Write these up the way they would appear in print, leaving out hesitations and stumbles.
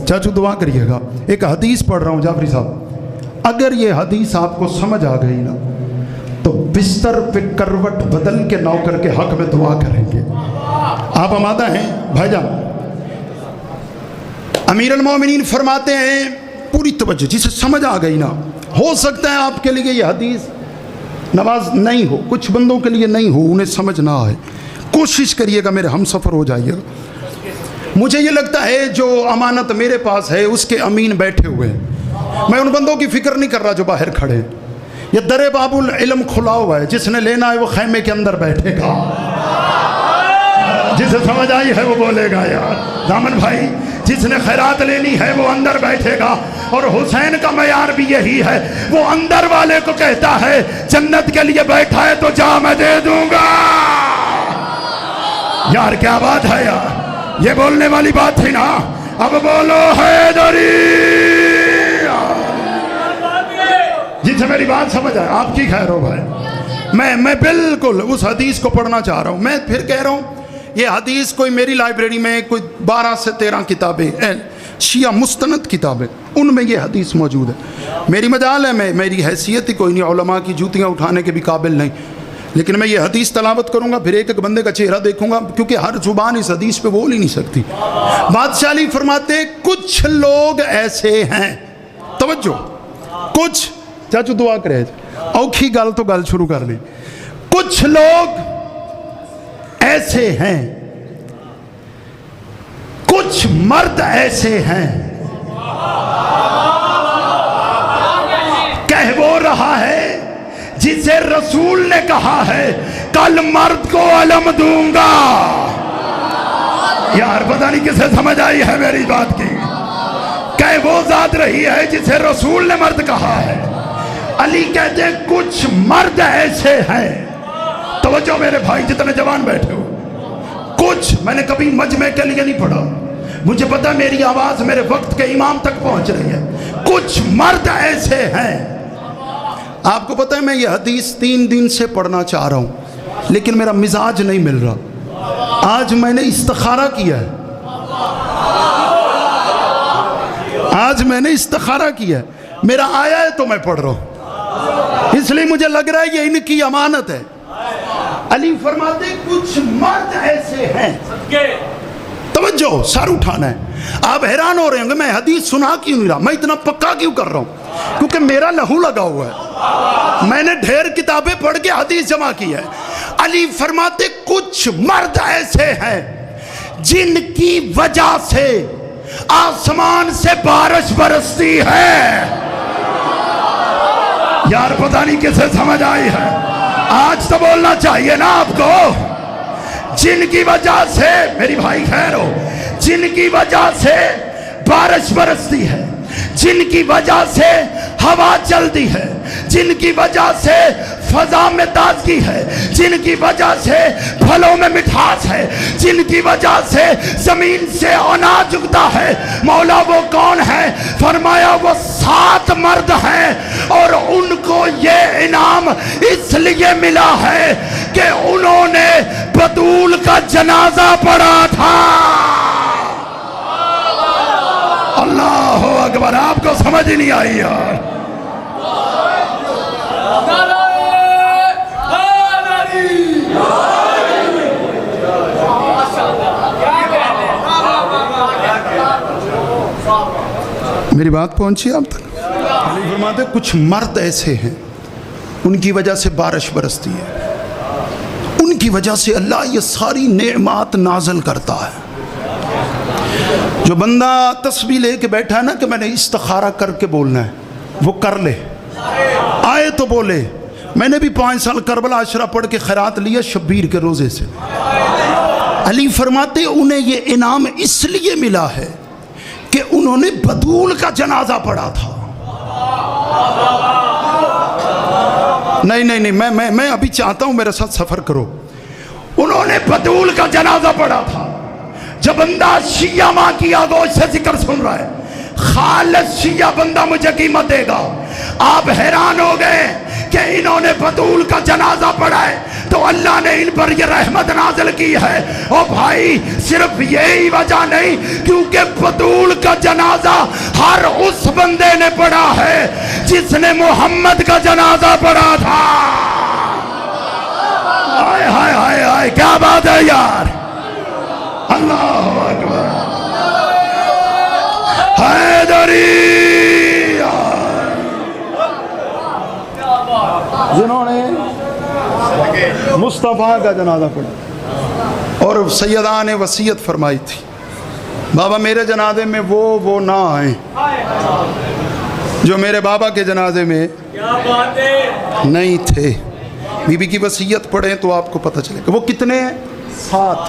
चाचू दुआ करिएगा, एक हदीस पढ़ रहा हूँ जाफरी साहब, अगर ये हदीस आपको समझ आ गई ना तो बिस्तर पे करवट बदल के नौकर के हक में दुआ करेंगे। आप आमादा हैं भाईजान? अमीर अल मोमिनीन फरमाते हैं, पूरी तवज्जो, जिसे समझ आ गई ना, हो सकता है आपके लिए ये हदीस नवाज नहीं हो, कुछ बंदों के लिए नहीं हो, उन्हें समझ ना आए, कोशिश करिएगा मेरे हम सफ़र हो जाइएगा। मुझे ये लगता है जो अमानत मेरे पास है उसके अमीन बैठे हुए हैं। मैं उन बंदों की फिक्र नहीं कर रहा जो बाहर खड़े हैं। ये दरे बाबुल इल्म खुला हुआ है, जिसने लेना है वो खैमे के अंदर बैठेगा, जिसे समझ आई है वो बोलेगा यार। दामन भाई, जिसने खैरात लेनी है वो अंदर बैठेगा, और हुसैन का मयार भी यही है, वो अंदर वाले को कहता है जन्नत के लिए बैठा है तो जा मैं दे दूंगा। यार क्या बात है यार, ये बोलने वाली बात थी ना। अब बोलो हैदरी, जिसे मेरी बात समझ आए। आपकी खैर हो भाई, मैं बिल्कुल उस हदीस को पढ़ना चाह रहा हूँ। मैं फिर कह रहा हूँ, ये हदीस कोई मेरी लाइब्रेरी में कोई 12 से 13 किताबें शिया मुस्तनद किताबें, उनमें ये हदीस मौजूद है। मेरी मजाल है, मेरी हैसियत ही कोई नहीं, उलमा की जूतियाँ उठाने के भी काबिल नहीं, लेकिन मैं ये हदीस तलावत करूँगा, फिर एक एक बंदे का चेहरा देखूँगा, क्योंकि हर जुबान इस हदीस पे बोल ही नहीं सकती। बादशाह अली फरमाते, कुछ लोग ऐसे हैं, तवज्जो, कुछ, चाचू दुआ करे, औखी गल तो गल शुरू कर ली। कुछ लोग ऐसे हैं, कुछ मर्द ऐसे हैं, कह वो रहा है जिसे रसूल ने कहा है कल मर्द को अलम दूंगा। यार पता नहीं किसे समझ आई है मेरी बात की। कह वो जात रही है जिसे रसूल ने मर्द कहा है। अली कहते हैं कुछ मर्द ऐसे हैं, तवज्जो मेरे भाई जितने जवान बैठे हो, कुछ, मैंने कभी मजमे के लिए नहीं पढ़ा, मुझे पता मेरी आवाज मेरे वक्त के इमाम तक पहुंच रही है। कुछ मर्द ऐसे हैं। आपको पता है मैं ये हदीस 3 दिन से पढ़ना चाह रहा हूं, लेकिन मेरा मिजाज नहीं मिल रहा। आज मैंने इस्तिखारा किया है, आज मैंने इस्तिखारा किया है, मेरा आया है तो मैं पढ़ रहा हूं, इसलिए मुझे लग रहा है ये इनकी अमानत है। अली फरमाते कुछ मर्द ऐसे हैं, तवज्जो, सर उठाना है। आप हैरान हो रहे होंगे मैं हदीस सुना क्यों नहीं रहा, मैं इतना पक्का क्यों कर रहा हूं, क्योंकि मेरा लहू लगा हुआ है, मैंने ढेर किताबें पढ़ के हदीस जमा की है। अली फरमाते कुछ मर्द ऐसे हैं जिनकी वजह से आसमान से बारिश बरसती है। यार पता नहीं किसे समझ आई है, आज तो बोलना चाहिए ना आपको। जिनकी वजह से, मेरी भाई खैर हो, जिनकी वजह से बारिश बरसती है, जिनकी वजह से हवा चलती है, जिनकी वजह से फजा में ताजगी है, जिनकी वजह से फलों में मिठास है, जिनकी वजह से जमीन से अनाज उगता है, मौला वो कौन है? फरमाया वो 7 मर्द हैं, और उनको ये इनाम इसलिए मिला है कि उन्होंने बतूल का जनाजा पढ़ा था। अल्लाह अकबर, आपको समझ ही नहीं आई यार। मेरी बात पहुंची आप तक? अली फरमाते कुछ मर्द ऐसे हैं उनकी वजह से बारिश बरसती है, उनकी वजह से अल्लाह ये सारी नेमत नाजल करता है। जो बंदा तस्बीह लेके बैठा है ना कि मैंने इस्तिखारा करके बोलना है, वो कर ले, आए तो बोले। मैंने भी 5 साल करबला अशरा पढ़ के खैरात लिया शब्बीर के रोजे से। अली फरमाते उन्हें ये इनाम इसलिए मिला है कि उन्होंने बतूल का जनाजा पढ़ा था। नहीं नहीं नहीं, मैं अभी चाहता हूं मेरे साथ सफर करो। उन्होंने बतूल का जनाजा पढ़ा था। जब बंदा शिया मां की आगोश से जिक्र सुन रहा है, खालिद शिया बंदा मुझे कीमत देगा। आप हैरान हो गए कि इन्होंने बतूल का जनाजा पढ़ा है तो अल्लाह ने इन पर यह रहमत नाज़िल की है। और भाई सिर्फ यही वजह नहीं, क्योंकि बतूल का जनाजा जनाजा हर उस बंदे ने पढ़ा है जिसने मोहम्मद का जनाजा पढ़ा था। हाय हाय हाय हाय, क्या बात है यार, अल्लाह अकबर। हैदरी जिन्होंने मुस्तफ़ा का जनाजा पढ़ा और सैयदा ने वसीयत फरमाई थी, बाबा मेरे जनाजे में वो ना आए जो मेरे बाबा के जनाजे में नहीं थे। बीबी की वसीयत पढ़ें तो आपको पता चलेगा। वो कितने हैं? 7।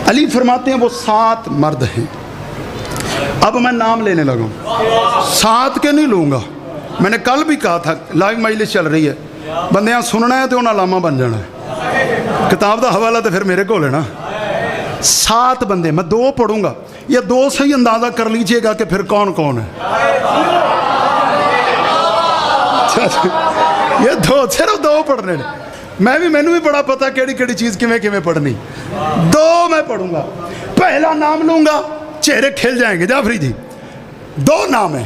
अली फरमाते हैं वो 7 मर्द हैं। अब मैं नाम लेने लगा, 7 के नहीं लूँगा। मैंने कल भी कहा था, लाइव मजलिस चल रही है, बंदियां सुनना है तो उन्हें लामा बन जाना है। किताब का हवाला तो फिर मेरे को लेना। 7 बंदे, मैं 2 पढ़ूंगा, ये 2 से ही अंदाजा कर लीजिएगा कि फिर कौन कौन है। ये 2 सिर्फ 2 पढ़ने, मैनू भी बड़ा पता केड़ी चीज किमें पढ़नी। 2 मैं पढ़ूंगा, पहला नाम लूंगा, चेहरे खिल जाएंगे। जाफरी जी 2 नाम है,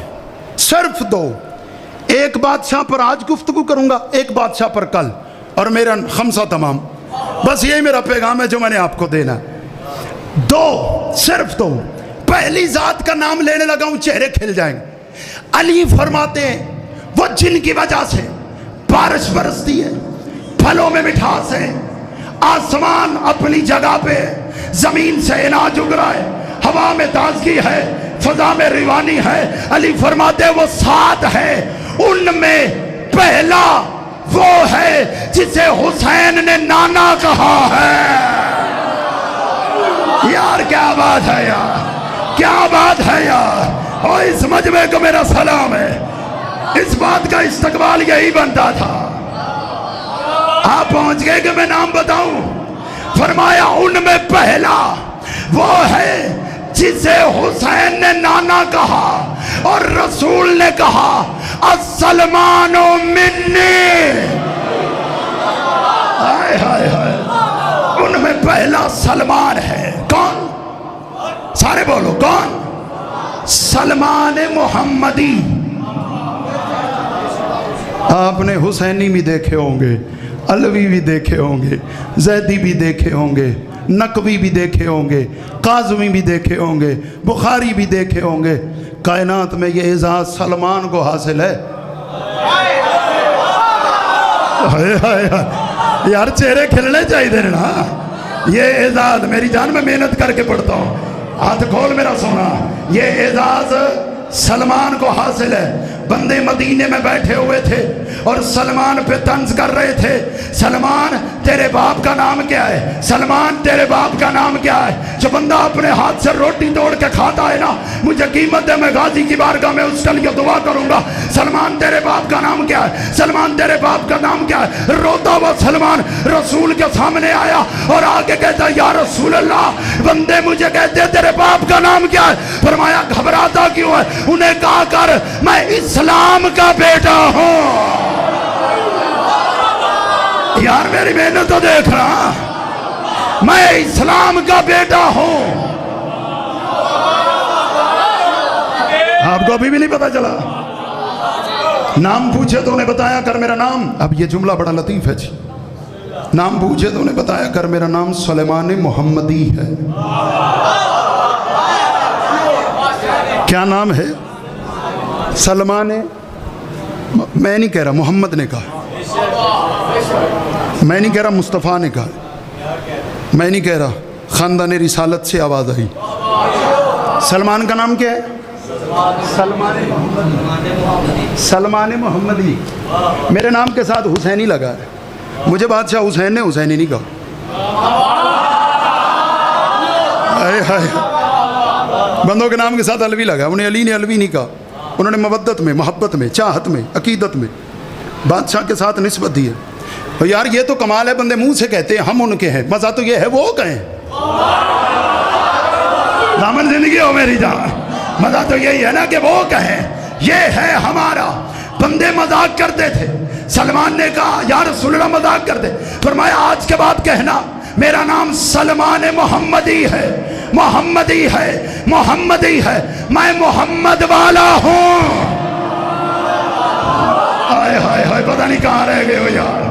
सिर्फ 2। एक बादशाह पर आज गुफ्तगू करूंगा, एक बादशाह पर कल, और मेरा खमसा तमाम। बस यही मेरा पैगाम है जो मैंने आपको देना। 2, सिर्फ 2। पहली जात का नाम लेने लगा हूं, चेहरे खिल जाएंगे। अली फरमाते हैं वो जिनकी वजह से बारिश बरसती है, फलों में मिठास है, आसमान अपनी जगह पे, जमीन से अनाज उग रहा है, हवा में ताजगी है, फजा में रिवानी है। अली फरमाते वो 7 है, उनमें पहला वो है जिसे हुसैन ने नाना कहा है। यार क्या बात है यार, क्या बात है यार। और इस मजमे को मेरा सलाम है। इस बात का इस्तकबाल यही बनता था। आप पहुंच गए कि मैं नाम बताऊं? फरमाया उनमें पहला वो है जिसे हुसैन ने नाना कहा और रसूल ने कहा अस्सलमानो मिन्नी। हाय हाय हाय, उनमें पहला सलमान है। कौन? सारे बोलो कौन? सलमान मोहम्मदी। आपने हुसैनी भी देखे होंगे, अलवी भी देखे होंगे, जैदी भी देखे होंगे, नकवी भी देखे होंगे, काज़मी भी देखे होंगे, बुखारी भी देखे होंगे। कायनात में ये एजाज सलमान को हासिल है। हाय हाय हाय, यार चेहरे खिलने चाहिए ना। ये एजाज मेरी जान में मेहनत करके पढ़ता हूँ, हाथ खोल मेरा सोना। ये एजाज सलमान को हासिल है। बंदे मदीने में बैठे हुए थे और सलमान पे तंज कर रहे थे, सलमान तेरे बाप का नाम क्या है, सलमान तेरे बाप का नाम क्या है। जो बंदा अपने हाथ से रोटी तोड़ के खाता है ना, मुझे कीमत है, मैं गाजी की बारगाह में उसके लिए दुआ करूंगा। सलमान तेरे बाप का नाम क्या है, सलमान तेरे बाप का नाम क्या है। रोता हुआ सलमान रसूल के सामने आया और आगे कहता या रसूल अल्लाह, बंदे मुझे कहते तेरे बाप का नाम क्या है। फरमाया घबराता क्यों है? उन्हें कहा कर मैं इस्लाम का बेटा हूं। यार मेरी मेहनत तो देख रहा, मैं इस्लाम का बेटा हूं। आपको अभी भी नहीं पता चला? नाम पूछे तो उन्हें बताया कर मेरा नाम। अब ये जुमला बड़ा लतीफ है जी। नाम पूछे तो उन्हें बताया कर मेरा नाम सुलेमान मोहम्मदी है। क्या नाम है? सलमान। मैं नहीं कह रहा, मोहम्मद ने कहा। मैं नहीं कह रहा, मुस्तफ़ा ने कहा। मैं नहीं कह रहा, खानदान रिसालत से आवाज़ आई। सलमान का नाम क्या है? सलमान मोहम्मदी। मेरे नाम के साथ हुसैनी लगा है। मुझे बादशाह हुसैन ने हुसैनी नहीं कहा। हाय हाय, बंदों के नाम के साथ अलवी लगा, उन्हें अली ने अलवी नहीं कहा। उन्होंने मवद्दत में, मोहब्बत में, चाहत में, अकीदत में बादशाह के साथ निस्बत दी है। तो यार ये तो कमाल है, बंदे मुंह से कहते हैं हम उनके हैं, मजा तो ये है वो कहें। दामन जिंदगी हो मेरी जान, मजा तो यही है ना कि वो कहें ये है हमारा। बंदे मजाक करते थे, सलमान ने कहा यार रसूलुल्लाह मजाक करते, फरमाया आज के बाद कहना मेरा नाम सलमान मोहम्मदी है। मोहम्मद ही है, मोहम्मद ही है, मैं मोहम्मद वाला हूं। हाय हाय हाय, पता नहीं कहां रह गए हो यार।